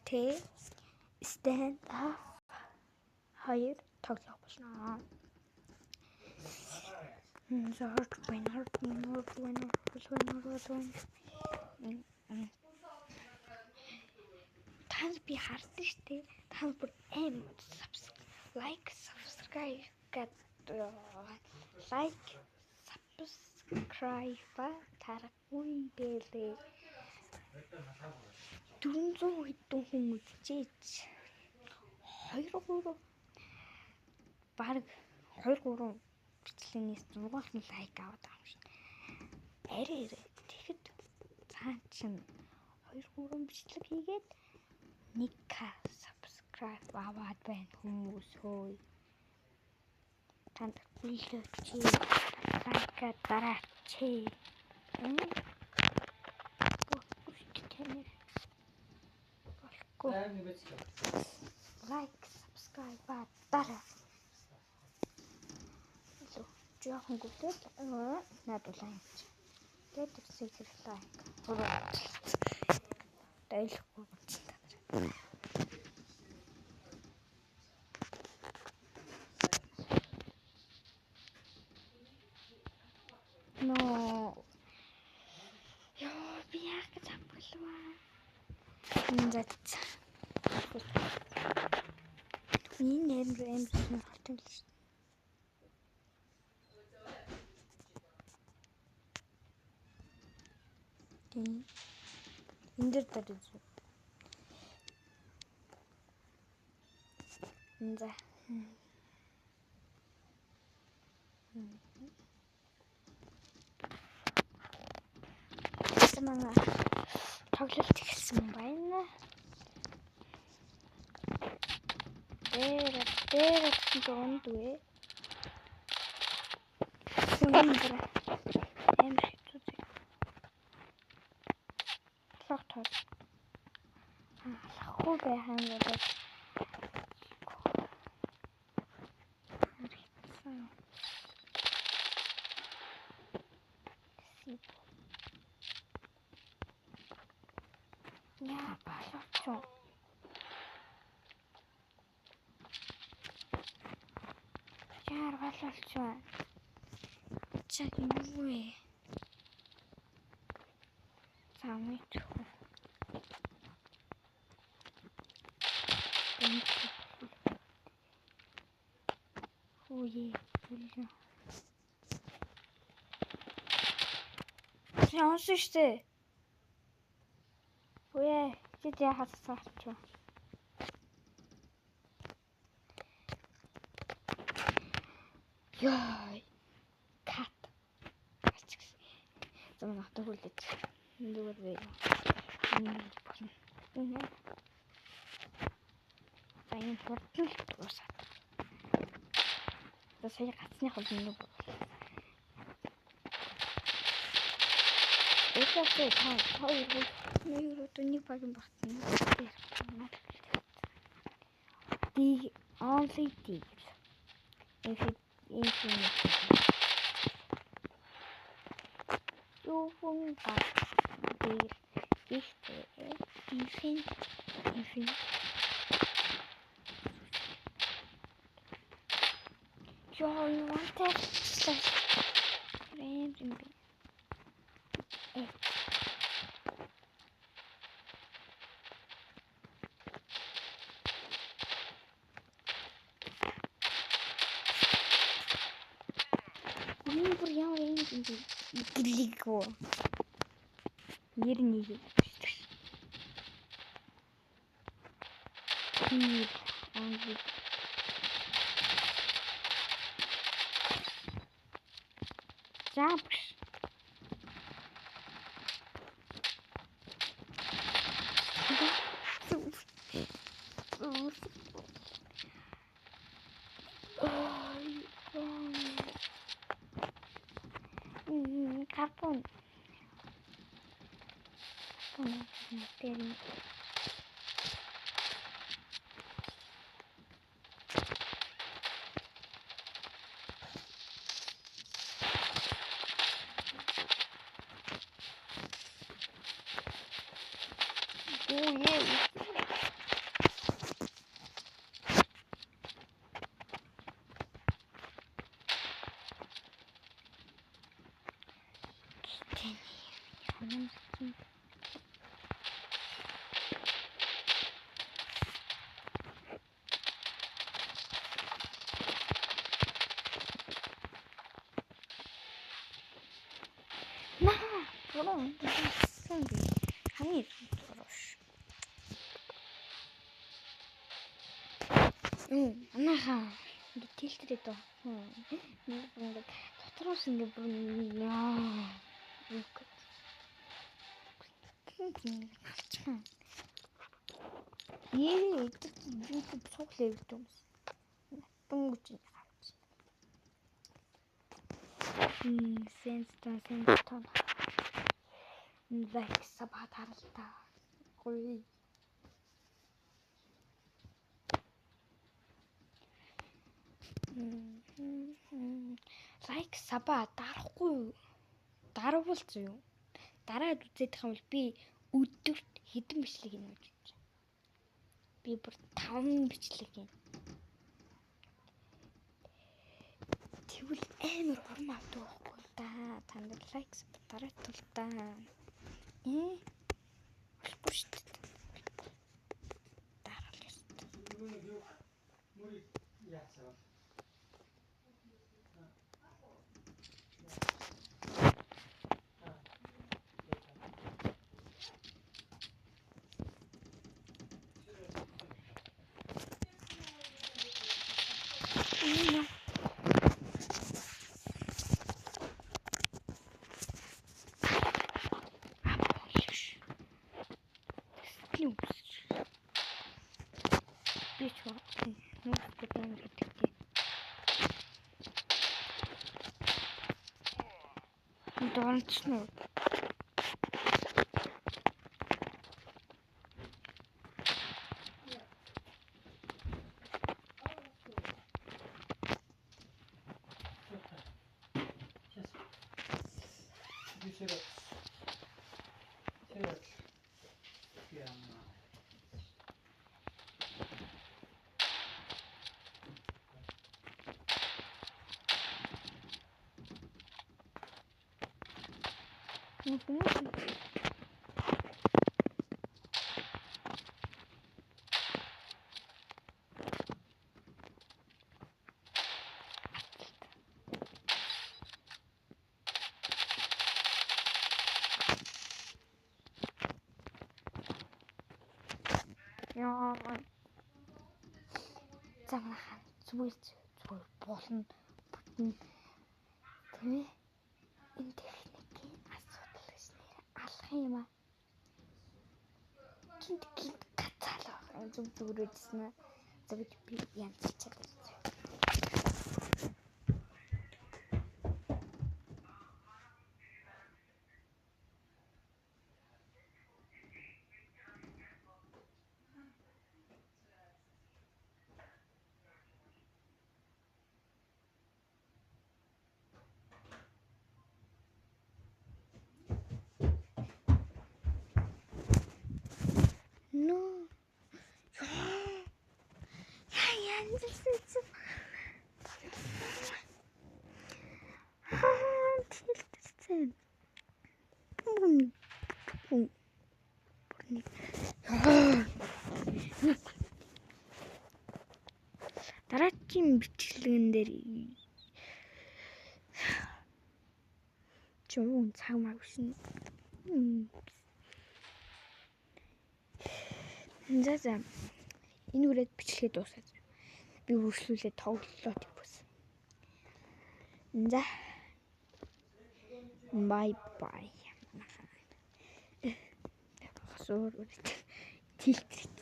Тэ stand up хоёр тоглох болно. Зурд winner. Тань би харсан шүү дээ. Тань бүр aim like subscribe гэдэг like subscribe тарахгүй бэлээ. 400 хэдэн хүн үзчихэж 2-3 баг 2-3 бичлэгнээс 6 лайк аваад байгаа юм шиг. Арай тэгэхэд цаан чинь 2-3 бичлэг хийгээд 1k subscribe аваад байна хүмүүс хөөе. Танд хүлээч лайк дараач. Like, subscribe, дараа. Жоохон гүтээд надуулаа юм чи. Тэгээд сэгэр лайк. Дайлахгүй болчихсон. Но ёо би яг запглаа. Инзат. Энэ нэр хатан л шүү. Энэ дээр дөрөв. За. Манай тоглолт ихсэн байна. Дээр дондвэ. Хүнээр эмхтүү. Лохтоо. Лахгүй байхan болоод яа балаач. Яар балаач. Чаг юм уу? Самит. Ой, блин. Яасан штэ. Ой, чи яхацсаач. Яй. Кат. Зам натаа хүлээж. Зүгээр вэ. Сайн хурдан туусаад. Сая гацны холны бол. Эцэг таа нэг нэг багийн багтна. The only deal. If you won't deal if you want it, Иглиго. Нэрний. Жабш. Капон. Oh yeah. Буруу. Сэнгэ. Хамгийн бурууш. Анааха. Тэлтрээ дөө. Ингээд дотроос ингээд бүр яа. YouTube цуглаа гэдэг юм. Тунгуч харж. Сенстон. Лайк сабат харалтаа. Гуй. Лайк саба дарахгүй. Дарвал зөө. Дараад үзэх юм бол би өдөрт хэдэн бичлэг хийнэ гэж бодож байна. Би бүр 5 бичлэг хийнэ. Тэгвэл амар урам авдаг байхгүй да. Танд лайк саба дараад тул та. Болохгүй шүү дээ. Дараал ёстой. Яацаа. Don't know. Яа. Замхан зүгээр болно. Бүтэн. Тэ? Энэ техникийн асуудал гэж нэр алах юм аа. Гинт гацаалаа. Зүгээр үдсэн аа. Зөв би янз чалаа. No. Дараагийн бичлэгэн дээр чуу цаг маа шин. За энэ үрээд бичлэгээ дуусаад би үргэлжлүүлээ тоглолоо тиймээс. За бай. Хасуур үрээд тэлтрээ.